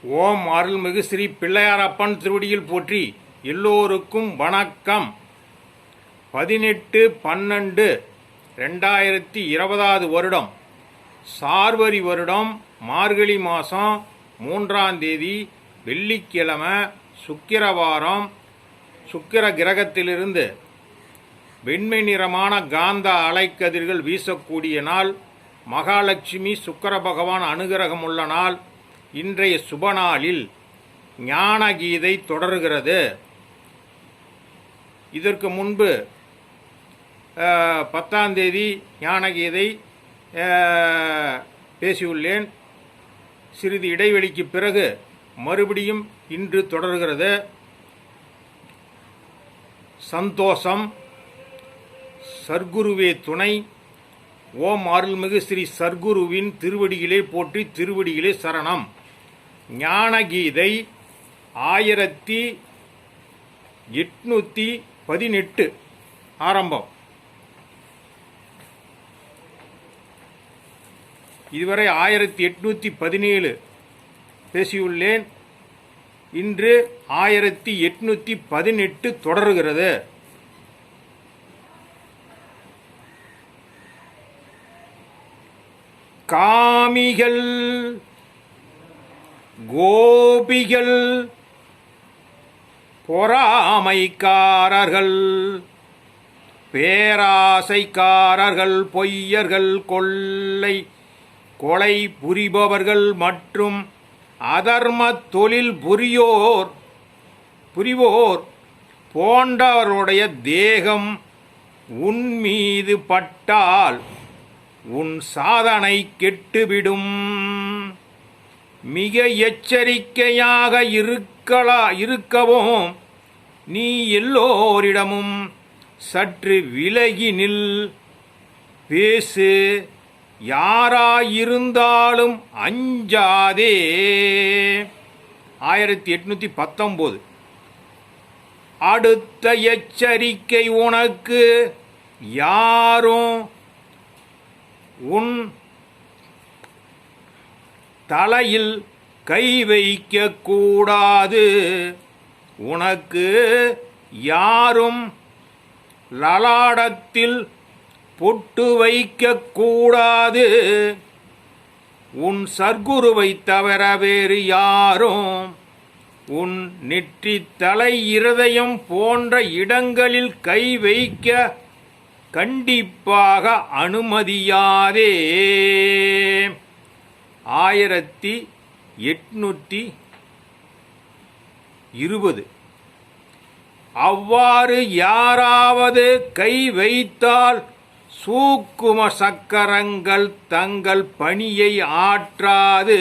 ஓம் அருள்மிகு ஸ்ரீ பிள்ளையாரப்பன் திருவடியில் போற்றி. எல்லோருக்கும் வணக்கம். 18/12/2020 வருடம் சார்வரி வருடம் மார்கழி மாதம் 3ஆம் தேதி வெள்ளிக்கிழமை சுக்கிரவாரம். சுக்கிர கிரகத்திலிருந்து வெண்மை நிறமான காந்த அலைக்கதிர்கள் வீசக்கூடிய நாள். மகாலட்சுமி சுக்கிர பகவான் அனுகிரகம் உள்ள நாள். இன்றைய சுபநாளில் ஞானகீதை தொடர்கிறது. இதற்கு முன்பு 10ஆம் தேதி ஞானகீதை பேசியுள்ளேன். சிறிது இடைவெளிக்கு பிறகு மறுபடியும் இன்று தொடர்கிறது. சந்தோஷம். சர்க்குருவே துணை. ஓம் அருள்மிகு ஸ்ரீ சர்க்குருவின் திருவடியிலே போற்றி, திருவடியிலே சரணம். ஞானகீதை 1818 ஆரம்பம். இதுவரை 1817 பேசியுள்ளேன். இன்று 1818 தொடர்கிறது. காமிகள் கோபிகள் பொறாமைக்காரர்கள் பேராசைக்காரர்கள் பொய்யர்கள் கொலை புரிபவர்கள் மற்றும் அதர்ம தொழில் புரிவோர் போன்றவருடைய தேகம் உன் மீது பட்டால் உன் சாதனை கெட்டுவிடும். மிக எச்சரிக்கையாக இருக்கவும் நீ எல்லோரிடமும் சற்று விலகி நில். பேசு. யாராயிருந்தாலும் அஞ்சாதே. 1819. அடுத்த எச்சரிக்கை உனக்கு. யாரும் உன் தலையில் கை வைக்க கூடாது. உனக்கு யாரும் லலாடத்தில் பொட்டு வைக்க கூடாது. உன் சர்க்குருவை தவிர வேறு யாரும் உன் நெற்றி தலை இருதயம் போன்ற இடங்களில் கை வைக்க கண்டிப்பாக அனுமதியாதே. 1820. அவ்வாறு யாராவது கை வைத்தால் சூக்கும சக்கரங்கள் தங்கள் பணியை ஆற்றாது.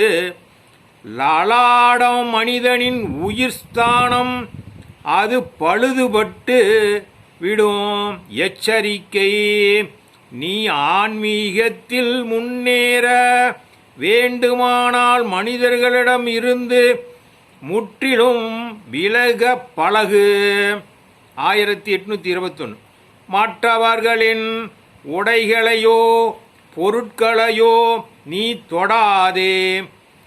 லலாடம் மனிதனின் உயிர் ஸ்தானம். அது பழுதுபட்டு விடும். எச்சரிக்கை. நீ ஆன்மீகத்தில் முன்னேற வேண்டுமானால் மனிதர்களிடம் இருந்து முற்றிலும் விலக பழகு. 1821. மற்றவர்களின் உடைகளையோ பொருட்களையோ நீ தொடாதே.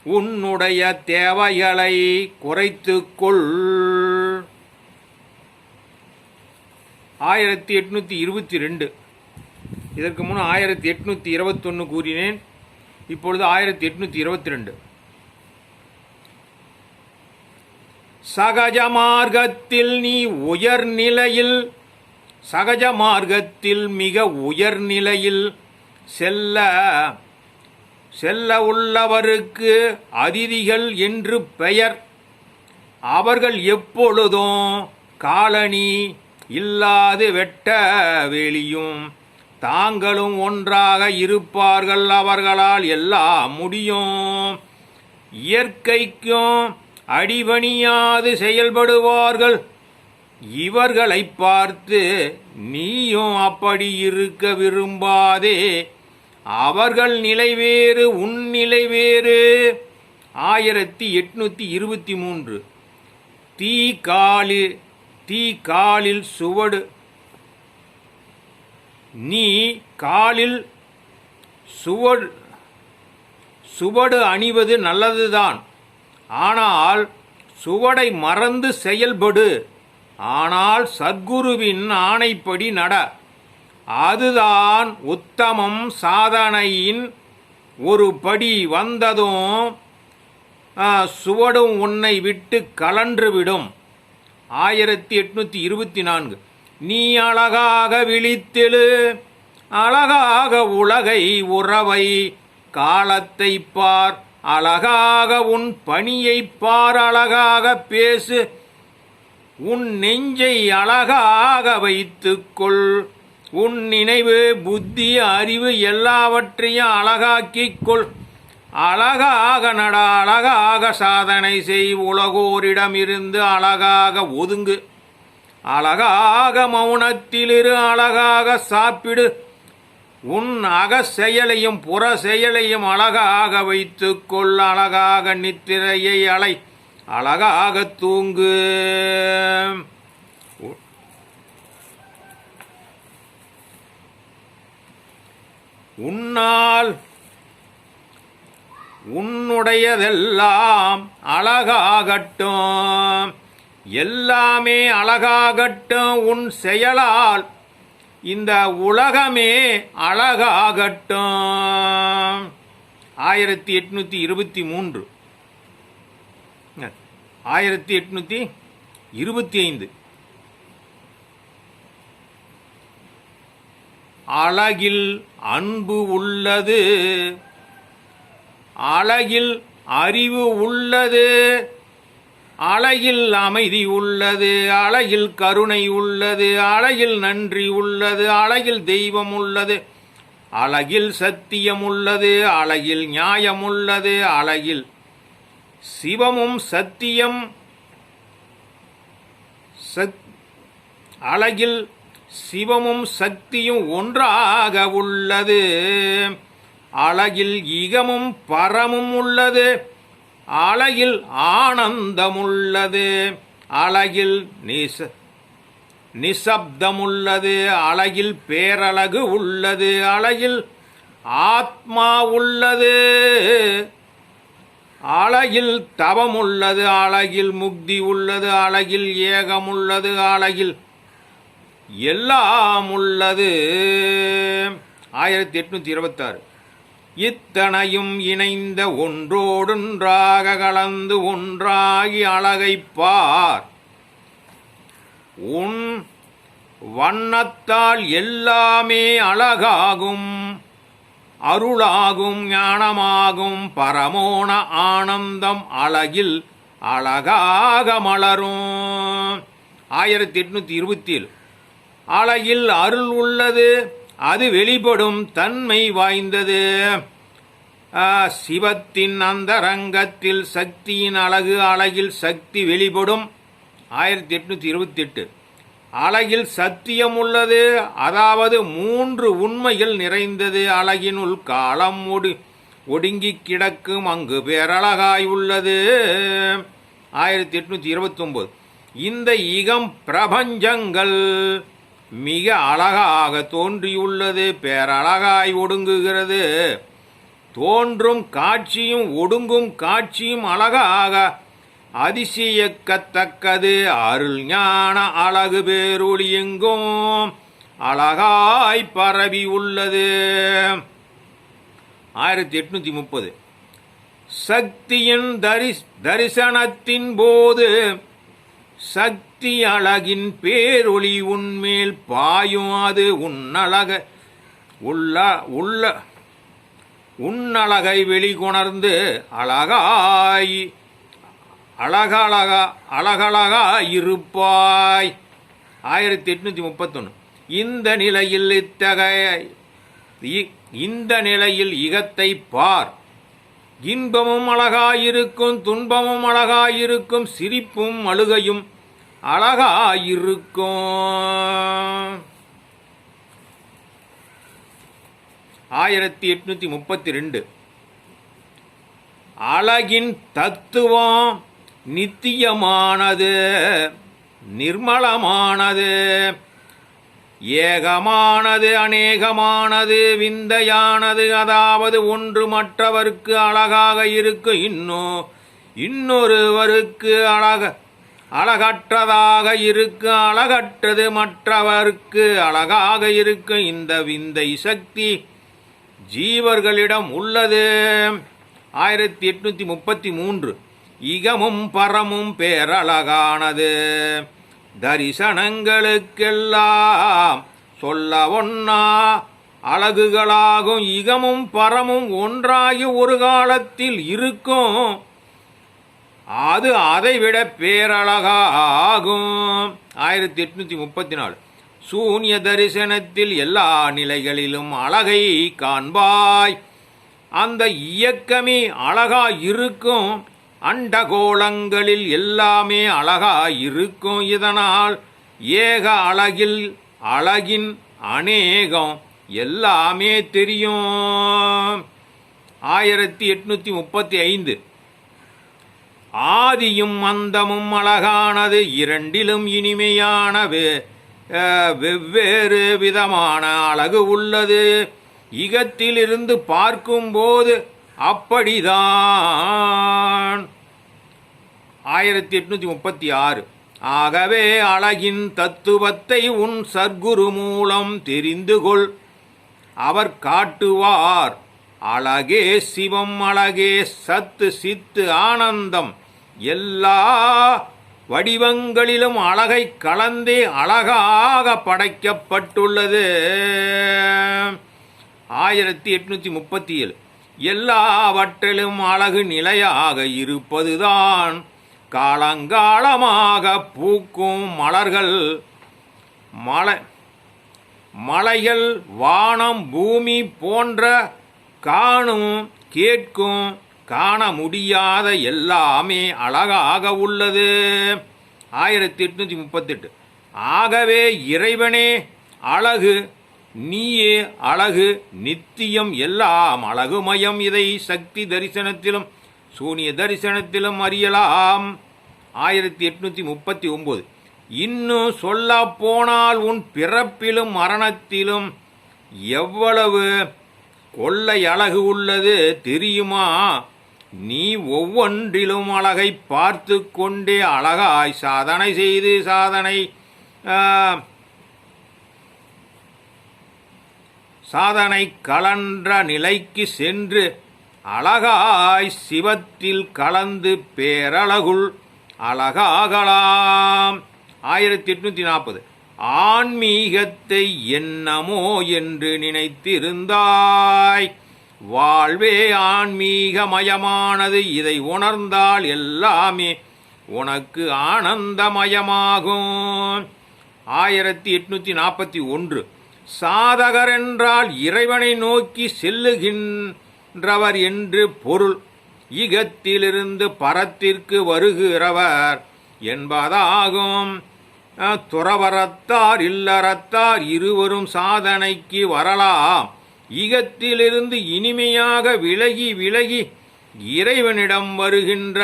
உன்னுடைய தேவைகளை குறைத்துக்கொள். 1822. இதற்கு முன் 1821 கூறினேன். இப்பொழுது 1822. சகஜ மார்க்கத்தில் மிக உயர்நிலையில் செல்ல உள்ளவருக்கு அதிதிகள் என்று பெயர். அவர்கள் எப்பொழுதும் காலணி இல்லாது வெட்ட வெளியும் தாங்களும் ஒன்றாக இருப்பார்கள். அவர்களால் எல்லாம் முடியும். இயற்கைக்கும் அடிபணியாது செயல்படுவார்கள். இவர்களை பார்த்து நீயும் அப்படி இருக்க விரும்பாதே. அவர்கள் நிலை வேறு, உன் நிலை வேறு. 1823. தீ காலில் சுவடு. நீ காலில் சுவடு அணிவது நல்லதுதான். ஆனால் சுவடை மறந்து செயல்படு. ஆனால் சத்குருவின் ஆணைப்படி நட. அதுதான் உத்தமம். சாதனையின் ஒரு படி வந்ததும் சுவடும் உன்னை விட்டு கலன்றுவிடும். 1824. நீ அழகாக விழித்தெழு, அழகாக உலகை உறவை காலத்தை பார், அழகாக உன் பணியை பார், அழகாக பேசு, உன் நெஞ்சை அழகாக வைத்துக்கொள், உன் நினைவு புத்தி அறிவு எல்லாவற்றையும் அழகாக்கிக் கொள், அழகாக நட, அழகாக சாதனை செய், உலகோரிடமிருந்து அழகாக ஒதுங்கு, அழகாக மௌனத்திலிரு, அழகாக சாப்பிடு, உன் அக செயலையும் புற செயலையும் அழகாக வைத்துக்கொள், அழகாக நித்திரையை அலை, அழகாக தூங்கு. உன்னால் உன்னுடையதெல்லாம் அழகாகட்டும், எல்லாமே அழகாகட்டும், உன் செயலால் இந்த உலகமே அழகாகட்டும். 1823. 1825. அழகில் அன்பு உள்ளது, அழகில் அறிவு உள்ளது, அழகில் அமைதி உள்ளது, அழகில் கருணை உள்ளது, அழகில் நன்றி உள்ளது, அழகில் தெய்வம் உள்ளது, அழகில் சத்தியம் உள்ளது, அழகில் நியாயம் உள்ளது, அழகில் சிவமும் சத்தியம், அழகில் சிவமும் சக்தியும் ஒன்றாக உள்ளது, அழகில் இகமும் பரமும் உள்ளது, அழகில் ஆனந்தம் உள்ளது, அழகில் நிசப்தம் உள்ளது, அழகில் பேரழகு உள்ளது, அழகில் ஆத்மா உள்ளது, அழகில் தவம் உள்ளது, அழகில் முக்தி உள்ளது, அழகில் ஏகம் உள்ளது, அழகில் எல்லாம் உள்ளது. 1826. இத்தனையும் இணைந்த ஒன்றோடொன்றாக கலந்து ஒன்றாகி அழகைப் பார், உன் வண்ணத்தால் எல்லாமே அழகாகும், அருளாகும், ஞானமாகும், பரமோண ஆனந்தம் அழகில் அழகாக மலரும். 1827. அழகில் அருள் உள்ளது, அது வெளிப்படும் தன்மை வாய்ந்தது, சிவத்தின் அந்தரங்கத்தில் சக்தியின் அழகு, அழகில் சக்தி வெளிப்படும். 1828. அழகில் சத்தியம் உள்ளது, அதாவது 3 உண்மைகள் நிறைந்தது, அழகினுள் காலம் ஒடுங்கி கிடக்கும், அங்கு பேரழகாய் உள்ளது. 1829. இந்த இகம் பிரபஞ்சங்கள் மிக அழகாக தோன்றியுள்ளது, பேரழகாய் ஒடுங்குகிறது, தோன்றும் காட்சியும் ஒடுங்கும் காட்சியும் அழகாக அதிசயிக்கத்தக்கது, அருள் ஞான அழகு பேரொளி எங்கும் அழகாய் பரவி உள்ளது. 1830. சக்தியின் தரிசனத்தின் போது சக்தி அழகின் பேரொளி உன்மேல் பாயும், அது உன்னழகை வெளிக்கொணர்ந்து அழகழகாயிருப்பாய். 1831. இந்த நிலையில் இகத்தை பார், இன்பமும் அழகாயிருக்கும், துன்பமும் அழகாயிருக்கும், சிரிப்பும் அழுகையும் அழகாயிருக்கும். 1832. அழகின் தத்துவம் நித்தியமானது, நிர்மலமானது, ஏகமானது, அநேகமானது, விந்தையானது, அதாவது ஒன்று மற்றவர்க்கு அழகாக இருக்கும், இன்னும் இன்னொருவருக்கு அழகற்றதாக இருக்கும், அழகற்றது மற்றவருக்கு அழகாக இருக்கும் இந்த விந்தை சக்தி ஜீவர்களிடம் உள்ளது. 1833 இகமும் பரமும் பேரழகானது, தரிசனங்களுக்கெல்லாம் சொல்ல ஒண்ணா அழகுகளாகும். இகமும் பரமும் ஒன்றாகி ஒரு காலத்தில் இருக்கும், அது அதைவிட பேரழகாகும். 1834 சூன்ய தரிசனத்தில் எல்லா நிலைகளிலும் அழகை காண்பாய், அந்த இயக்கமே அழகாய் இருக்கும். அண்டகோளங்களில் எல்லாமே அழகாய் இருக்கும். இதனால் ஏக அழகின் அநேகம் எல்லாமே தெரியும். 1835 ஆதியும் அந்தமும் அழகானது, இரண்டிலும் இனிமையான வெவ்வேறு விதமான அழகு உள்ளது. இகத்திலிருந்து பார்க்கும்போது அப்படிதான். 1836 ஆகவே அழகின் தத்துவத்தை உன் சர்க்குரு மூலம் தெரிந்து கொள், அவர் காட்டுவார். அழகே சிவம், அழகே சத்து சித்து ஆனந்தம், எல்லா வடிவங்களிலும் அழகை கலந்தே அழகாக படைக்கப்பட்டுள்ளது. 1837 எல்லாவற்றிலும் அழகு நிலையாக இருப்பதுதான். காலங்காலமாக பூக்கும் மலர்கள், மலைகள், வானம், பூமி போன்ற காணும் கேட்கும் காண முடியாத எல்லாமே அழகாக உள்ளது. 1838 ஆகவே இறைவனே அழகு, நீயே அழகு, நித்தியம் எல்லாம் அழகுமயம். இதை சக்தி தரிசனத்திலும் சூனிய தரிசனத்திலும் அறியலாம். 1839 இன்னும் சொல்ல போனால் உன் பிறப்பிலும் மரணத்திலும் எவ்வளவு கொள்ளை அழகு உள்ளது தெரியுமா? நீ ஒவ்வொன்றிலும் அழகை பார்த்து கொண்டே அழகாய் சாதனை செய்து சாதனை கலன்ற நிலைக்கு சென்று அழகாய் சிவத்தில் கலந்து பேரழகுள் அழகாகலாம். 1840 ஆன்மீகத்தை என்னமோ என்று நினைத்திருந்தாய், வாழ்வே ஆன்மீகமயமானது. இதை உணர்ந்தால் எல்லாமே உனக்கு ஆனந்தமயமாகும். 1841 சாதகர் என்றால் இறைவனை நோக்கி செல்லுகின்றவர் என்று பொருள். இகத்திலிருந்து பரத்திற்கு வருகிறவர் என்பதாகும். துறவரத்தார் இல்லறத்தார் இருவரும் சாதனைக்கு வரலாம். இகத்திலிருந்து இனிமையாக விலகி விலகி இறைவனிடம் வருகின்ற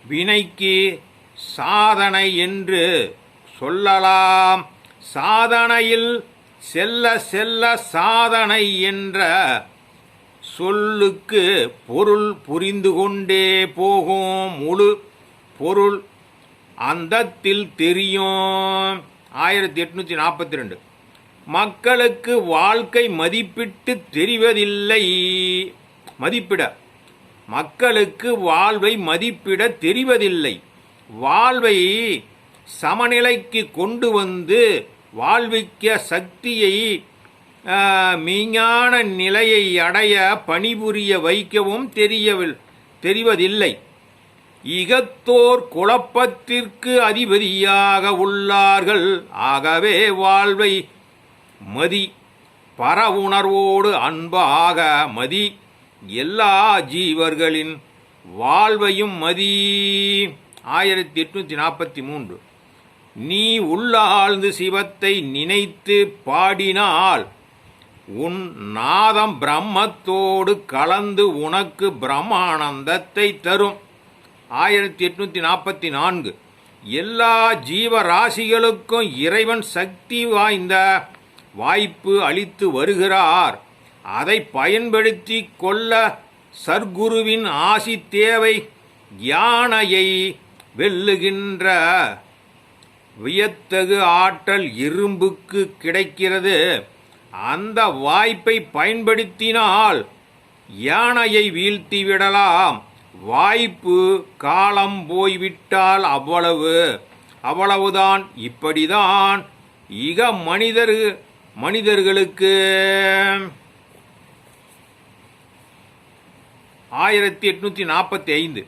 வினைக்கு சாதனை என்று சொல்லலாம். சாதனையில் செல்ல செல்ல சாதனை என்ற சொல்லுக்கு பொருள் புரிந்து கொண்டே போகும். முழு பொருள் அந்தத்தில் தெரியும். 1842 மக்களுக்கு வாழ்க்கை மதிப்பிட்டு தெரிவதில்லை. மக்களுக்கு வாழ்வை மதிப்பிட தெரிவதில்லை. வாழ்வை சமநிலைக்கு கொண்டு வந்து வாழ்விக்க சக்தியை மெய்ஞான நிலையை அடைய பணிபுரிய வைக்கவும் தெரிவதில்லை. இகத்தோர் குழப்பத்திற்கு அதிபதியாக உள்ளார்கள். ஆகவே வாழ்வை மதி, பர உணர்வோடு அன்பாக மதி, எல்லா ஜீவர்களின் வாழ்வையும் மதி. 1843 நீ உள்ளாழ்ந்து சிவத்தை நினைத்து பாடினால் உன் நாதம் பிரம்மத்தோடு கலந்து உனக்கு பிரம்மானந்தத்தை தரும். 1844 எல்லா ஜீவராசிகளுக்கும் இறைவன் சக்தி வாய்ந்த வாய்ப்பு அளித்து வருகிறார். அதை பயன்படுத்தி கொள்ள சர்க்குருவின் ஆசி தேவை. யானையை வெல்லுகின்ற வியத்தகு ஆற்றல் இரும்புக்கு கிடைக்கிறது. அந்த வாய்ப்பை பயன்படுத்தினால் யானையை வீழ்த்திவிடலாம். வாய்ப்பு காலம் போய்விட்டால் அவ்வளவுதான். இப்படிதான் இக மனிதர்களுக்கு 1845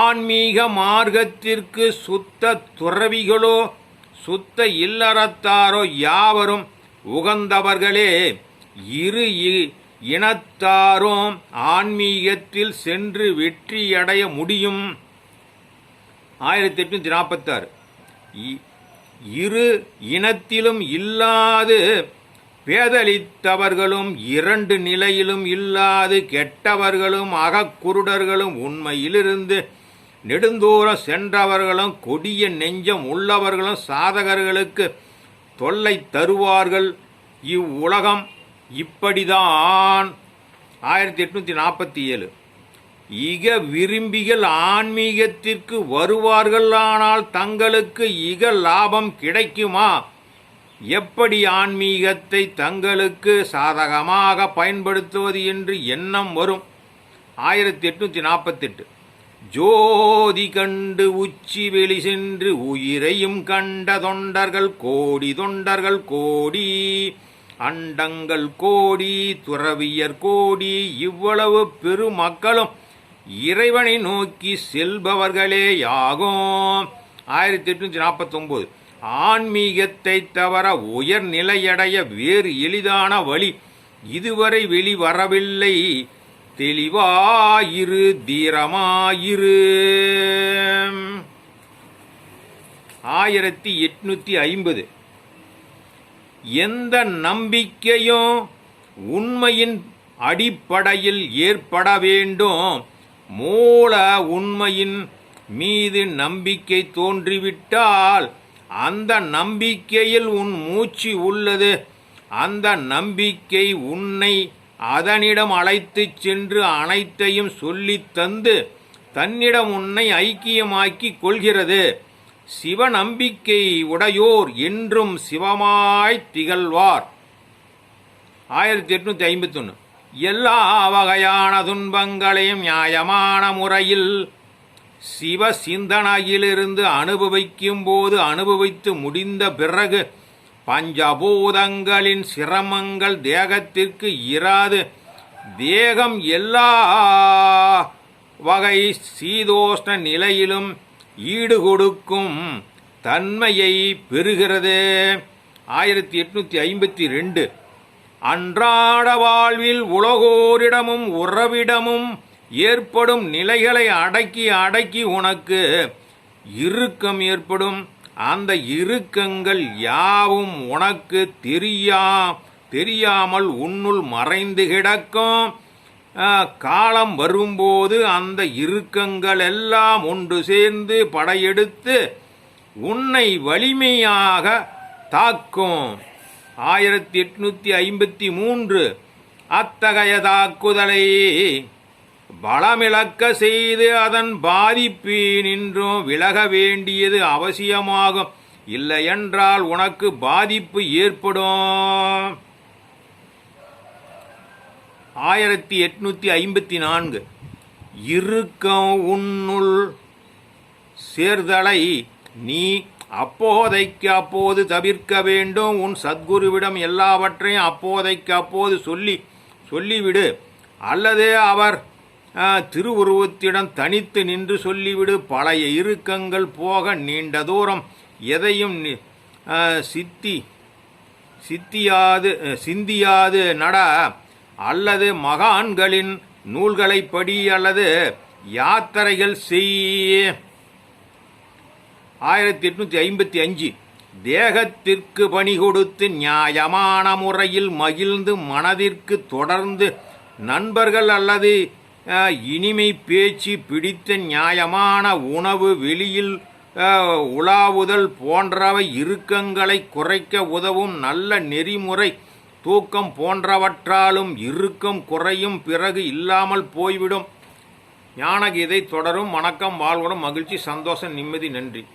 ஆன்மீக மார்க்கத்திற்கு சுத்த துறவிகளோ சுத்த இல்லறத்தாரோ யாவரும் உகந்தவர்களே. இரு இனத்தாரும் ஆன்மீகத்தில் சென்று வெற்றியடைய முடியும். 1846 இரு இனத்திலும் இல்லாது பேதலித்தவர்களும் இரண்டு நிலையிலும் இல்லாது கெட்டவர்களும் அகக்குருடர்களும் உண்மையிலிருந்து நெடுந்தூரம் சென்றவர்களும் கொடிய நெஞ்சம் உள்ளவர்களும் சாதகர்களுக்கு தொல்லை தருவார்கள். இவ்வுலகம் இப்படிதான். 1847 இக விரும்பிகள் ஆன்மீகத்திற்கு வருவார்கள். ஆனால் தங்களுக்கு இக லாபம் கிடைக்குமா? எப்படி ஆன்மீகத்தை தங்களுக்கு சாதகமாக பயன்படுத்துவது என்று எண்ணம் வரும். 1848 ஜோதி கண்டு உச்சி வெளி சென்று உயிரையும் கண்ட தொண்டர்கள் கோடி அண்டங்கள் கோடி துறவியர் கோடி. இவ்வளவு பெருமக்களும் இறைவனை நோக்கி செல்பவர்களேயாகும். 1849 ஆன்மீகத்தை தவிர உயர் நிலையடைய வேறு எளிதான வழி இதுவரை வெளிவரவில்லை. தெளிவாயிரு, தீரமாயிரு. 1850 எந்த நம்பிக்கையும் உண்மையின் அடிப்படையில் ஏற்பட வேண்டும். மூல உண்மையின் மீது நம்பிக்கை தோன்றிவிட்டால் அந்த நம்பிக்கையில் உன் மூச்சு உள்ளது. அந்த நம்பிக்கை உன்னை அதனிடம் அழைத்துச் சென்று அனைத்தையும் சொல்லித் தந்து தன்னிடம் உன்னை ஐக்கியமாக்கிக் கொள்கிறது. சிவ நம்பிக்கை உடையோர் என்றும் சிவமாய் திகழ்வார். 1851 எல்லா வகையான துன்பங்களையும் நியாயமான முறையில் சிவ சிந்தனையிலிருந்து அனுபவிக்கும் போது அனுபவித்து முடிந்த பிறகு பஞ்சபூதங்களின் சிரமங்கள் தேகத்திற்கு இராது. தேகம் எல்லா வகை சீதோஷ்ண நிலையிலும் ஈடுகொடுக்கும் தன்மையை பெறுகிறது. 1852 அன்றாட வாழ்வில் உலகோரிடமும் உறவிடமும் ஏற்படும் நிலைகளை அடக்கி உனக்கு இறுக்கம் ஏற்படும். அந்த இறுக்கங்கள் யாவும் உனக்கு தெரியாமல் உன்னுள் மறைந்து கிடக்கும். காலம் வரும்போது அந்த இறுக்கங்கள் எல்லாம் ஒன்று சேர்ந்து படையெடுத்து உன்னை வலிமையாக தாக்கும். 1853 அத்தகைய தாக்குதலை பலமிழக்க செய்து அதன் பாதிப்பினின்றும் விலக வேண்டியது அவசியமாகும். இல்லையென்றால் உனக்கு பாதிப்பு ஏற்படும். 1854 இறுக்கம் உன்னுள் சேர்தலை நீ அப்போதைக்கு அப்போது தவிர்க்க வேண்டும். உன் சத்குருவிடம் எல்லாவற்றையும் அப்போதைக்கு அப்போது சொல்லிவிடு. அல்லது அவர் திருவுருவத்திடம் தனித்து நின்று சொல்லிவிடு. பழைய இறுக்கங்கள் போக நீண்ட தூரம் எதையும் சிந்தியாது நட. அல்லது மகான்களின் நூல்களை படி அல்லது யாத்திரைகள் செய். 1855 தேகத்திற்கு பணி கொடுத்து நியாயமான முறையில் மகிழ்ந்து மனதிற்கு தொடர்ந்து நண்பர்கள் அல்லது இனிமை பேச்சு பிடித்த நியாயமான உணவு வெளியில் உலாவுதல் போன்றவை இறுக்கங்களை குறைக்க உதவும் நல்ல நெறிமுறை. தூக்கம் போன்றவற்றாலும் இறுக்கம் குறையும், பிறகு இல்லாமல் போய்விடும். ஞானகீதை தொடரும். வணக்கம், வாழ்வுடன், மகிழ்ச்சி, சந்தோஷம், நிம்மதி. நன்றி.